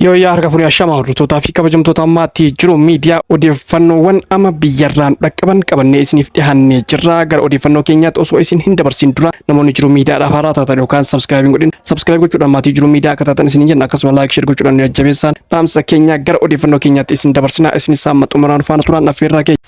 Yoo yaa harka furii ashama hordoftoota fi kabajamtoota maatii jiru miidiyaa odeeffannoowwan ama biyyarraan dhaqqaban qabannee isiniif dhiyaannee jirra. Gara odeeffannoo keenyaatti osoo isin hin dabarsin dura namoonni jiru miidiyaadhaaf haaraa taatan yookaan sabskiraayib godhin sabskiraayib gochuudhaan maatii jiru miidiyaa akka taatan isin jenna akkasuma laayik sheer gochuudhaan nu jajjabeessaa. Dhaamsa keenya gara odeeffannoo keenyaatti isin dabarsinaa isinis amma xumuraan faana turaan affeerraa keenya.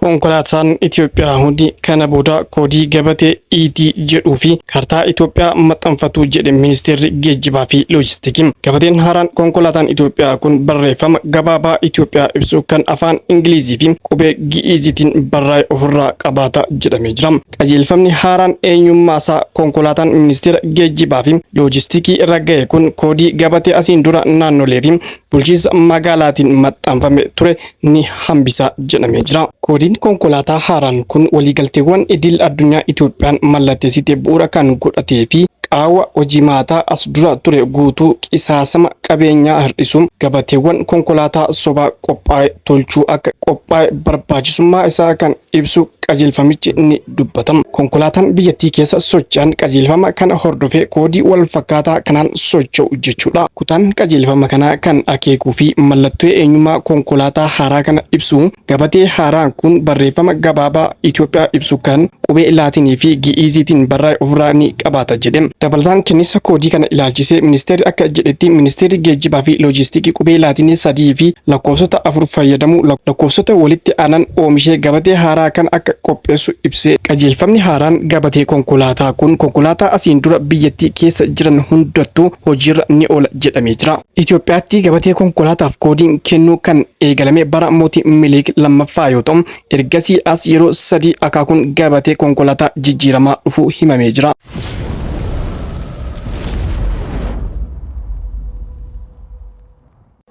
Konkolaataan Itoophiyaa hundi kana booda koodii gabatee ET jedhuu fi kaartaa Itoophiyaa maxxanfatu jedhe ministeerri geejjibaa fi loojistiikii. Gabateen haaraan konkolaataan Itoophiyaa kun barreeffama gabaabaa Itoophiyaa ibsu kan afaan Ingilizii fi qubee Gi'iiziitiin barraa'e ofirraa qabaata jedhamee jira. Qajeelfamni haaraan eenyummaasaa konkolaataan ministeera geejjibaa fi loojistiikii irra ga'e kun koodii gabatee asiin dura naannolee fi bulchiinsa magaalaatiin maxxanfame ture ni hambisa jedhamee jira. Koodiin konkolaataa haaraan kun waliigalteewwan idil addunyaa Itoophiyaan mallatteessite bu'uura kan godhatee fi qaawwa hojimaataa as dura ture guutuu qisaasama qabeenyaa hir'isuun gabateewwan konkolaataa sobaa qophaa'e tolchuu akka qophaa'e barbaachisummaa isaa kan ibsu qajeelfamichi ni dubbatama. Konkolaataan biyyattii keessa socho'an qajeelfama kana hordofee koodii wal fakkaataa kanaan socho'u jechuudha. Kutaan qajeelfama kanaa kan akeekuu fi mallattoo eenyummaa konkolaataa haaraa kana ibsu gabatee haaraan kun barreeffama gabaabaa Itoophiyaa ibsu kan qubee laatinii fi gi'iiziitiin barraa'e ofirraa ni qabaata jedhe. Dabalataan kennisa koodii kana ilaalchisee ministeerri akka jedhetti ministeerri geejjibaa fi loojistiikii qubee laatinii 3 fi lakkoofsota 4 fayyadamu lakkoofsota walitti aanan oomishee gabatee haaraa kan akka qopheessu ibsee qajeelfamni haaraan gabatee konkolaataa kun konkolaataa asiin dura biyyattii keessa jiran hundattuu hojiirra ni oola jedhamee jira. Itoophiyaatti gabatee konkolaataaf koodiin kennuu kan eegalame bara mootii Minilik lammaffaa yoo ta'u ergasii as yeroo 3 akaakuun gabatee konkolaataa jijjiiramaa dhufuu himamee jira.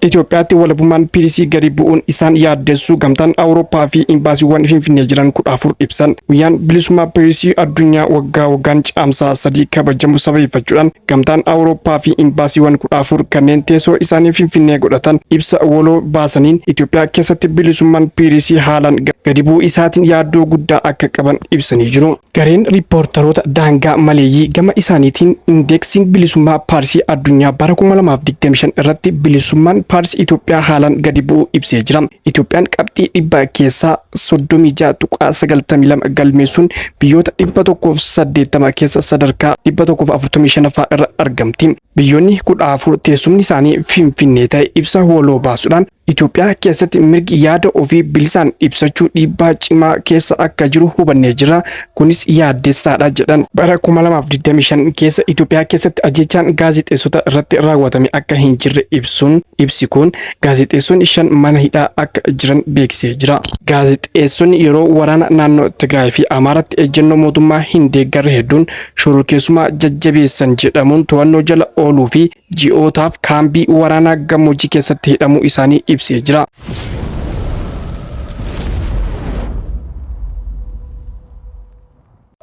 Itoophiyaatti walabummaan PDC gadi bu'uun isaan yaaddessuu gamtaan Awurooppaa fi imbaasiiwwan Finfinnee jiran 14 ibsan. Guyyaan bilisummaa PDC addunyaa waggaa waggaan caamsaa 3 kabajamu sababeeffachuudhaan gamtaan Awurooppaa fi imbaasiiwwan 14 kanneen teessoo isaanii Finfinnee godhatan ibsa waloo baasaniin Itoophiyaa keessatti bilisummaan PDC haalaan gadi bu'uu isaatiin yaaddoo guddaa akka qaban ibsanii jiru. Gareen riippoortaroota daangaa maleeyyii gama isaaniitiin indeeksiin bilisummaa PDC addunyaa bara 2025 irratti bilisummaan PDC Itoophiyaa haalaan gadi bu'uu ibsee jira. Itoophiyaan qabxii 100 keessaa 36.92 galmeessuun biyyoota 180 keessa sadarkaa 145 irra argamti. Biyyoonni 14 teessumni isaanii Finfinnee ta'e ibsa waloo baasuudhaan Itoophiyaa keessatti mirgi yaada ofii bilisaan ibsachuu dhiibbaa cimaa keessa akka jiru hubannee jira. Kunis yaaddessaadha jedhan. Bara 2025 keessa Itoophiyaa keessatti ajjechaan gaazexeessota irratti raawwatame akka hin jirre ibsuun ibsi kun gaazexeessonni 5 mana hidhaa akka jiran beeksisee jira. Gaazexeessonni yeroo waraana naannoo Tigraay fi Amaaratti ejjennoo mootummaa hin deeggarre hedduun shororkeessummaa jajjabeessan jedhamuun to'annoo jala ooluu fi ji'ootaaf kaambii waraanaa gammoojjii keessatti hidhamuu isaanii ibsee jira.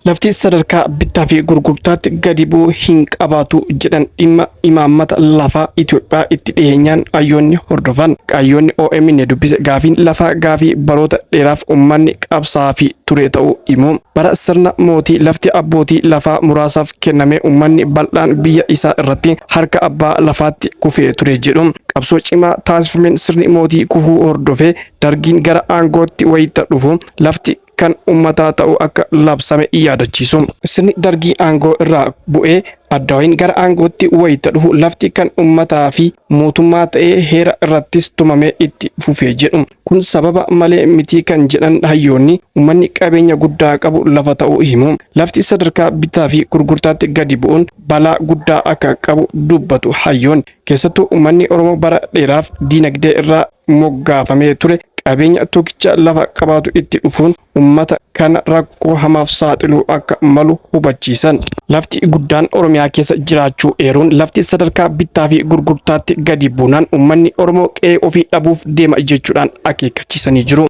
Lafti sadarkaa bittaa fi gurgurtaatti gadi bu'uu hin qabaatu jedhan dhimma imaammata lafaa Itoophiyaa itti dhiyeenyaan hayyoonni hordofan. Hayyoonni OMN dubbise gaafiin lafaa gaafii baroota dheeraaf uummanni qabsaa fi ture ta'uu himu. Bara sirna mootii lafti abbootii lafaa muraasaaf kenname uummanni bal'aan biyya isaa irratti harka abbaa lafaatti kufee ture jedhu. Qabsoo cimaa taasifameen sirni mootii kufuu hordofee dargiin gara aangootti wayita dhufu lafti kan ummataa ta'uu akka labsame yaadachiisu. Sirni dargii aangoo irraa bu'ee addaawiin gara aangootti wayita dhufu lafti kan ummataa fi mootummaa ta'ee heera irrattis tumamee itti fufee jedhu. Kun sababa malee miti kan jedhan hayyoonni uummanni qabeenya guddaa qabu lafa ta'uu himu. Lafti sadarkaa bittaa fi gurgurtaatti gadi bu'uun balaa guddaa akka qabu dubbatu hayyoon. Keessattuu uummanni Oromoo bara dheeraaf diinagdee irraa moggaafamee ture qabeenya tokkicha lafa qabaatu itti dhufuun ummata kana rakkoo hamaaf saaxiluu akka malu hubachiisan. Lafti guddaan Oromiyaa keessa jiraachuu eeruun lafti sadarkaa bittaa fi gurgurtaatti gadi buunaan uummanni Oromoo qe'ee ofii dhabuuf deema jechuudhaan akeekkachiisanii jiru.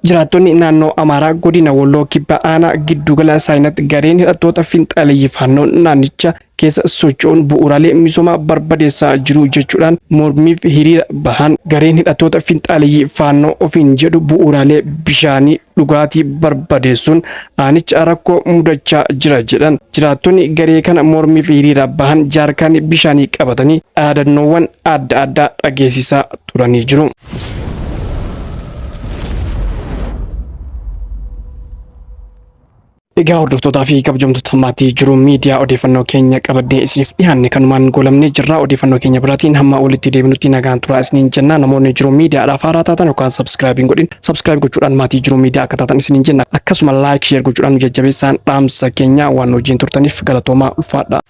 Jiraattonni naannoo Amaaraa godina Walloo kibba aanaa giddugala saayinatti gareen hidhattoota finxaaleeyyii faannoo naannicha keessa socho'uun bu'uuraalee misoomaa barbadeessaa jiru jechuudhaan mormiif hiriira bahan. Gareen hidhattoota finxaaleeyyii faannoo ofiin jedhu bu'uuraalee bishaanii dhugaatii barbadeessuun aanicha rakkoo mudachaa jira jedhan. Jiraattonni garee kana mormiif hiriira bahan jaarkaanii bishaanii qabatanii dhaadannoowwan adda addaa dhageessisaa turanii jiru. Egaa hordoftootaa fi kabajamtoota maatii jiru miidiyaa odeeffannoo keenya qabannee isiniif dhiyaanne kanumaan goolabnee jirra. Odeeffannoo keenya biraatiin hamma walitti deebinutti nagaan turaa isiniin jenna. Namoonni jiru miidiyaadhaaf haaraa taatan yookaan sabskiraayibii godhin sabskiraayib gochuudhaan maatii jiru miidiyaa akka taatan isiniin jenna. Akkasuma laayik sheer gochuudhaan nu jajjabeessaan dhaamsa keenya waan hojiin turtaniif galatoomaa ulfaadha.